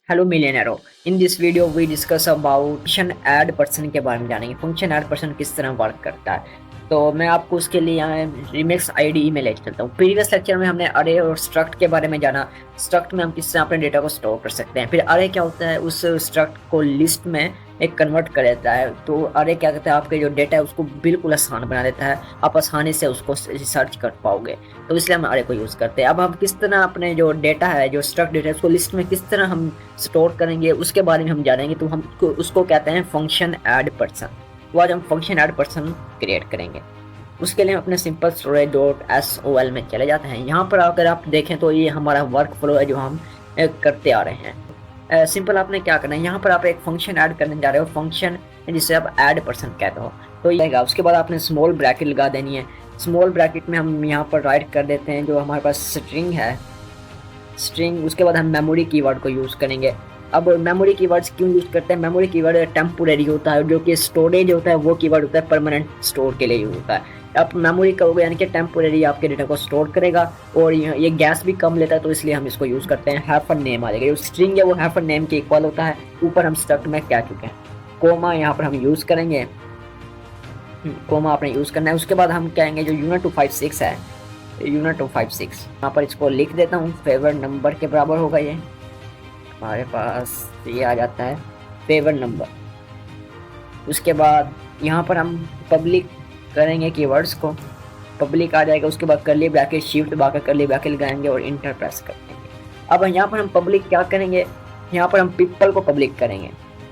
Hello millionaires. In this video we discuss about function add person के बारे में जानेंगे। फंक्शन ऐड पर्सन किस तरह वर्क करता है। तो मैं आपको उसके लिए यहाँ रिमिक्स आईडी में ले चलता हूँ। प्रीवियस लेक्चर में हमने अरे और स्ट्रक्ट के बारे में जाना। स्ट्रक्ट में हम किस तरह अपने डेटा को स्टोर कर सकते हैं। फिर अरे क्या होता है, उस स्ट्रक्ट को लिस्ट में एक कन्वर्ट कर देता है। तो अरे क्या कहता है, आपके जो डेटा है उसको बिल्कुल आसान बना देता है। आप आसानी से उसको सर्च कर पाओगे। तो इसलिए हम अरे को यूज़ करते हैं। अब हम किस तरह अपने जो डेटा है, जो स्ट्रक्ट डेटा है, उसको लिस्ट में किस तरह हम स्टोर करेंगे उसके बारे में हम जानेंगे। तो हम उसको कहते हैं फंक्शन ऐड पर्सन। तो आज हम फंक्शन ऐड पर्सन क्रिएट करेंगे। उसके लिए हम अपने simple storage dot S O L में चले जाते हैं। यहाँ पर अगर आप देखें तो ये हमारा वर्क फ्लो है जो हम करते आ रहे हैं। सिंपल आपने क्या करना है, यहाँ पर आप एक फंक्शन ऐड करने जा रहे हो, फंक्शन जिसे आप ऐड पर्सन कहते हो। तो ये आएगा, उसके बाद आपने स्मॉल ब्रैकेट लगा देनी है। स्मॉल ब्रैकेट में हम यहाँ पर राइट कर देते हैं जो हमारे पास स्ट्रिंग है, स्ट्रिंग। उसके बाद हम मेमोरी कीवर्ड को यूज़ करेंगे। अब मेमोरी कीवर्ड्स क्यों यूज़ करते हैं, मेमोरी कीवर्ड टेम्पोरेरी होता है, जो कि स्टोरेज होता है वो कीवर्ड होता है परमानेंट स्टोर के लिए यूज होता है। आप मेमोरी कहोगे यानी कि टेम्पोरेरी आपके डेटा को स्टोर करेगा, और ये गैस भी कम लेता है, तो इसलिए हम इसको यूज़ करते हैं। हैफन नेम आ जाएगा, जो स्ट्रिंग है वो हैफन नेम के इक्वल होता है। ऊपर हम स्ट्रक्ट में कह चुके हैं। कोमा यहाँ पर हम यूज़ करेंगे, कोमा आपने यूज़ करना है। उसके बाद हम कहेंगे जो यूनिट 256 है, यूनिट 256 यहाँ पर इसको लिख देता हूँ। फेवर नंबर के बराबर होगा ये, हमारे पास ये आ जाता है फेवर नंबर। उसके बाद यहाँ पर हम पब्लिक करेंगे कीवर्ड्स को, पब्लिक आ जाएगा। उसके बाद करली ब्रैकेट शिफ्ट दबाकर करली ब्रैकेट लगाएंगे और इंटर प्रेस कर देंगे। अब यहाँ पर हम पब्लिक क्या करेंगे, यहाँ पर हम पीपल को पब्लिक करेंगे।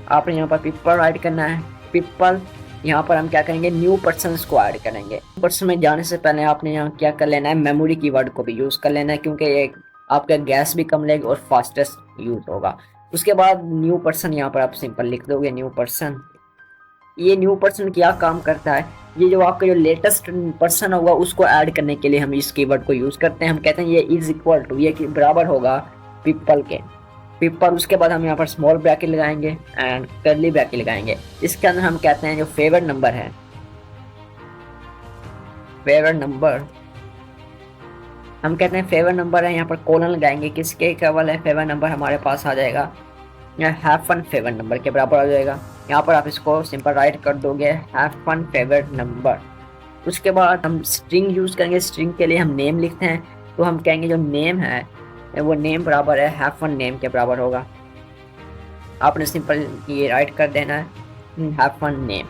आपने यहाँ पर पीपल ऐड करना है, पीपल। यहाँ पर हम क्या करेंगे, न्यू पर्सन को ऐड करेंगे। पर्सन में जाने से पहले आपने यहाँ क्या कर लेना है, मेमोरी कीवर्ड को भी यूज़ कर लेना है, क्योंकि ये आपका गैस भी कम लेगा और फास्टेस्ट यूज होगा। उसके बाद न्यू पर्सन यहाँ पर आप सिंपल लिख दोगे, न्यू पर्सन। ये न्यू पर्सन क्या काम करता है, ये जो आपका जो लेटेस्ट पर्सन होगा उसको ऐड करने के लिए हम इस कीवर्ड को यूज़ करते हैं। हम कहते हैं ये इज इक्वल टू, ये बराबर होगा पीपल के, पीपल। उसके बाद हम यहाँ पर स्मॉल ब्रैकेट लगाएंगे एंड कर्ली ब्रैकेट लगाएंगे। इसके अंदर हम कहते हैं जो फेवर नंबर है, फेवर नंबर हम कहते हैं फेवर नंबर है, यहाँ पर कोलन लगाएंगे। किसके केवल है, फेवर नंबर हमारे पास आ जाएगा हैफन फेवर नंबर के बराबर आ जाएगा। यहाँ पर आप इसको सिंपल राइट कर दोगे, हैफन फेवर नंबर। उसके बाद हम स्ट्रिंग यूज़ करेंगे। स्ट्रिंग के लिए हम नेम लिखते हैं, तो हम कहेंगे जो नेम है वो नेम बराबर है हैफन नेम के बराबर होगा। आपने सिंपल ये राइट कर देना है, हैफन नेम।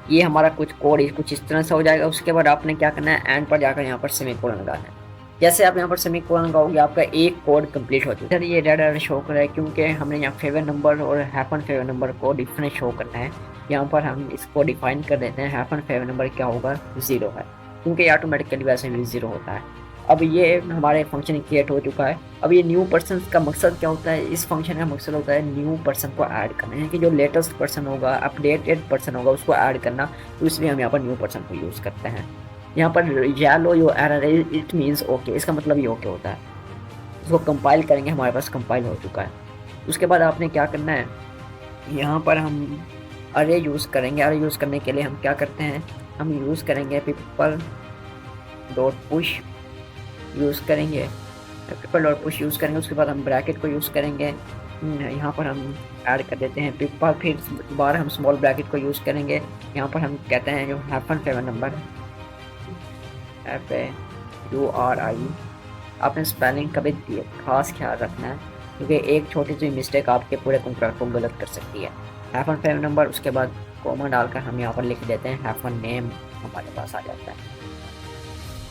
ये हमारा कुछ कोड कुछ इस तरह से हो जाएगा। उसके बाद आपने क्या करना है, एंड पर जाकर यहाँ पर सेमीकोलन लगाना है। जैसे आप यहाँ पर सेमीकोलन लगाओगे आपका एक कोड कंप्लीट हो चुका है। ये रेड रेड शो कर रहा है क्योंकि हमने यहाँ फेवर नंबर और हैफन फेवर नंबर को डिफरेंट शो करना है। यहाँ पर हम इसको डिफाइन कर देते हैं, हैफन फेवर नंबर क्या होगा, 0 है, क्योंकि ऑटोमेटिकली वैसे भी 0 होता है। अब ये हमारे फंक्शन क्रिएट हो चुका है। अब ये न्यू पर्सन का मकसद क्या होता है, इस फंक्शन का मकसद होता है न्यू पर्सन को ऐड करना है, कि जो लेटेस्ट पर्सन होगा, अपडेटेड पर्सन होगा, उसको ऐड करना। तो इसलिए हम यहाँ पर न्यू पर्सन को यूज़ करते हैं। यहाँ पर येलो जो एरर है, इट मीन्स ओके, इसका मतलब ये ओके होता है। इसको कंपाइल करेंगे, हमारे पास कंपाइल हो चुका है। उसके बाद आपने क्या करना है, यहाँ पर हम अरे यूज़ करेंगे। अरे यूज़ करने के लिए हम क्या करते हैं, हम यूज़ करेंगे पीपल डॉट पुश यूज़ करेंगे, पीपल डॉट पुश यूज़ करेंगे। उसके बाद हम ब्रैकेट को यूज़ करेंगे। यहाँ पर हम ऐड कर देते हैं पीपल, फिर दोबारा हम स्मॉल ब्रैकेट को यूज़ करेंगे। यहाँ पर हम कहते हैं जो हैफन फेवर नंबर, FAURI। आपने स्पेलिंग का भी खास ख्याल रखना है, क्योंकि एक छोटी सी मिस्टेक आपके पूरे कॉन्ट्रैक्ट को गलत कर सकती है। हैफन फेवर नंबर, उसके बाद कॉमा डालकर हम यहाँ पर लिख देते हैं हैफन नेम, हमारे पास आ जाता है।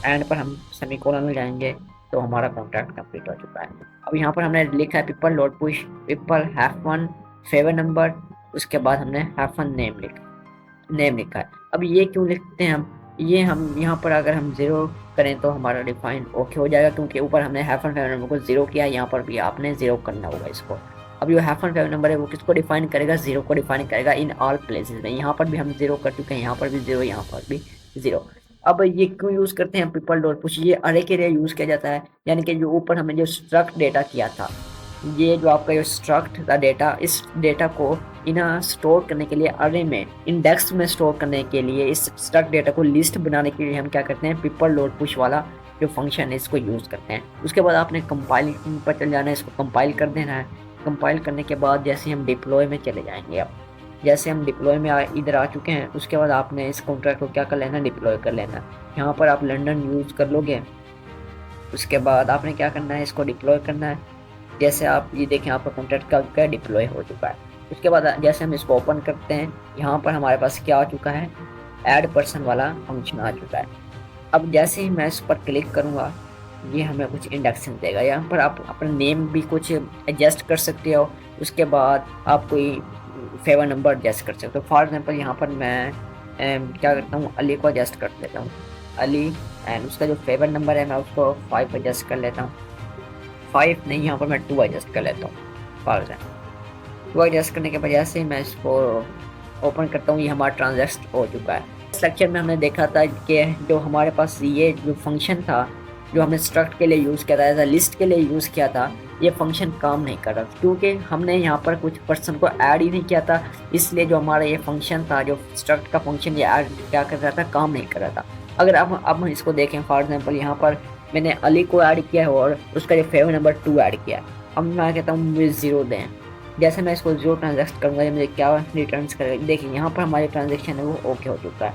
एंड पर हम सेमीकोलन में जाएंगे तो हमारा कॉन्ट्रैक्ट कंप्लीट हो चुका है। अब यहाँ पर हमने लिखा है people dot push people hyphen favour number, उसके बाद हमने हैफन नेम लिखा है। अब ये क्यों लिखते हैं हम यहाँ पर अगर हम 0 करें तो हमारा डिफाइन ओके हो जाएगा, क्योंकि ऊपर हमने हैफन फेवर नंबर को 0 किया है, यहाँ पर भी आपने 0 करना होगा इसको। अब जो हैफन फेवर नंबर है वो किसको डिफाइन करेगा, 0 को डिफाइन करेगा इन ऑल प्लेसेस में। यहाँ पर भी हम 0 कर चुके हैं, यहाँ पर भी 0, यहाँ पर भी 0। अब ये क्यों यूज़ करते हैं पीपल डॉट पुश, ये अरे के लिए यूज़ किया जाता है। यानी कि जो ऊपर हमने जो स्ट्रक्ट डेटा किया था, ये जो आपका जो स्ट्रक्ट था डेटा, इस डेटा को इन्हें स्टोर करने के लिए अरे में इंडेक्स में स्टोर करने के लिए, इस स्ट्रक्ट डेटा को लिस्ट बनाने के लिए हम क्या करते हैं, पीपल डॉट पुश वाला जो फंक्शन है इसको यूज़ करते हैं। उसके बाद आपने कंपाइल पर चल जाना है, इसको कंपाइल कर देना है। कंपाइल करने के बाद जैसे हम डिप्लॉय में चले जाएंगे। अब जैसे हम डिप्लॉय में इधर आ चुके हैं, उसके बाद आपने इस कॉन्ट्रैक्ट को क्या कर लेना, डिप्लॉय कर लेना। यहाँ पर आप लंदन यूज़ कर लोगे। उसके बाद आपने क्या करना है, इसको डिप्लॉय करना है। जैसे आप ये देखें, आपका कॉन्ट्रैक्ट का डिप्लॉय हो चुका है। उसके बाद जैसे हम इसको ओपन करते हैं, यहाँ पर हमारे पास क्या आ चुका है, ऐड पर्सन वाला फंक्शन आ चुका है। अब जैसे ही मैं इस पर क्लिक करूँगा, ये हमें कुछ इंडेक्सिंग देगा। यहाँ पर आप अपना नेम भी कुछ एडजस्ट कर सकते हो। उसके बाद आप कोई फेवर नंबर एडजस्ट कर सकते हो। फॉर एग्जांपल यहाँ पर मैं क्या करता हूँ, अली को एडजस्ट कर लेता हूँ, अली। एंड उसका जो फेवर नंबर है मैं उसको 5 एडजस्ट कर लेता हूँ। 5 नहीं, यहाँ पर मैं 2 एडजस्ट कर लेता हूँ। फॉर एग्जाम्पल 2 एडजस्ट करने के वजह से मैं इसको ओपन करता हूँ, ये हमारा ट्रांजेक्ट हो चुका है। इस लेक्चर में हमने देखा था कि जो हमारे पास ये जो फंक्शन था, जो हमने स्ट्रक्ट के लिए यूज़ किया था, एज अ लिस्ट के लिए यूज़ किया था, ये फंक्शन काम नहीं कर रहा क्योंकि हमने यहाँ पर कुछ पर्सन को ऐड ही नहीं किया था। इसलिए जो हमारा ये फंक्शन था, जो स्ट्रक्ट का फंक्शन, ये ऐड क्या कर रहा था, काम नहीं कर रहा था। अगर अब हम इसको देखें, फॉर एग्जाम्पल यहाँ पर मैंने अली को ऐड किया है और उसका जो फेवर नंबर 2 ऐड किया है। अब मैं कहता हूँ मुझे 0 दें। जैसे मैं इसको 0 ट्रांजेक्ट करूँगा, ये मुझे क्या रिटर्न करेगा, देखिए यहाँ पर हमारी ट्रांजेक्शन है वो ओके हो चुका है।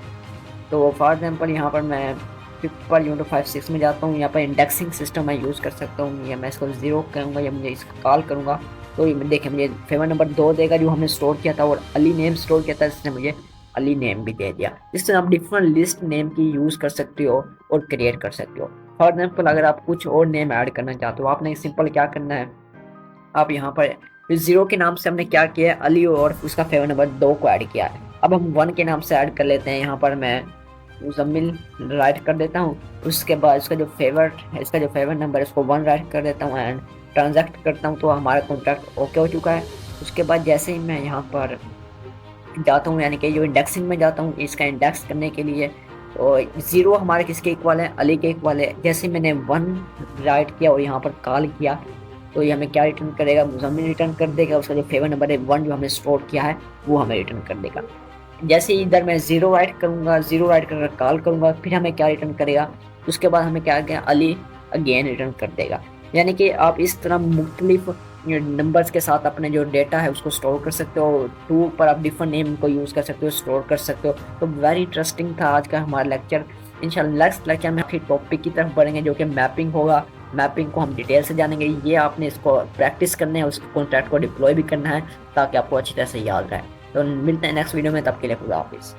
तो फॉर एग्जाम्पल यहाँ पर मैं 5.56 में जाता हूँ, यहाँ पर इंडेक्सिंग सिस्टम मैं यूज़ कर सकता हूँ। या मैं इसको 0 करूँगा या मुझे इसको कॉल करूँगा, तो ये देखिए मुझे फेवर नंबर 2 देगा जो हमने स्टोर किया था, और अली नेम स्टोर किया था, इसने मुझे अली नेम भी दे दिया। इस तरह आप डिफरेंट लिस्ट नेम की यूज़ कर सकते हो और क्रिएट कर सकते हो। फॉर एग्जाम्पल अगर आप कुछ और नेम ऐड करना चाहते हो, आपने सिंपल क्या करना है, आप यहाँ पर 0 के नाम से हमने क्या किया है, अली और उसका फेवर नंबर 2 को ऐड किया है। अब हम 1 के नाम से ऐड कर लेते हैं। यहाँ पर मैं मुजम्मिल राइट कर देता हूँ। उसके बाद इसका जो फेवर नंबर है उसको 1 राइट कर देता हूँ एंड ट्रांजैक्ट करता हूँ, तो हमारा कॉन्ट्रैक्ट ओके हो चुका है। उसके बाद जैसे ही मैं यहाँ पर जाता हूँ, यानी कि जो इंडेक्सिंग में जाता हूँ, इसका इंडेक्स करने के लिए, तो 0 हमारे किसके इक्वल है, अली के इक्वल है। जैसे मैंने 1 राइट किया और यहाँ पर कॉल किया, तो ये हमें क्या रिटर्न करेगा, मुजम्मिल रिटर्न कर देगा। उसका जो फेवर नंबर है 1 जो हमने स्टोर किया है वो हमें रिटर्न कर देगा। जैसे इधर मैं 0 राइट करूँगा, 0 राइट कर कॉल करूँगा, फिर हमें क्या रिटर्न करेगा, उसके बाद हमें क्या गया, अली अगेन रिटर्न कर देगा। यानी कि आप इस तरह मुख्तलिफ नंबर्स के साथ अपने जो डेटा है उसको स्टोर कर सकते हो। 2 पर आप डिफरेंट नेम को यूज़ कर सकते हो, स्टोर कर सकते हो। तो वेरी इंटरेस्टिंग था आज का हमारा लेक्चर। इंशाल्लाह नेक्स्ट लेक्चर में फिर टॉपिक की तरफ बढ़ेंगे जो कि मैपिंग होगा। मैपिंग को हम डिटेल से जानेंगे। ये आपने इसको प्रैक्टिस करना है, उसको कॉन्ट्रैक्ट को डिप्लॉय भी करना है ताकि आपको अच्छी तरह से याद रहे। तो मिलते हैं नेक्स्ट वीडियो में, तब के लिए खुदा हाफिज़।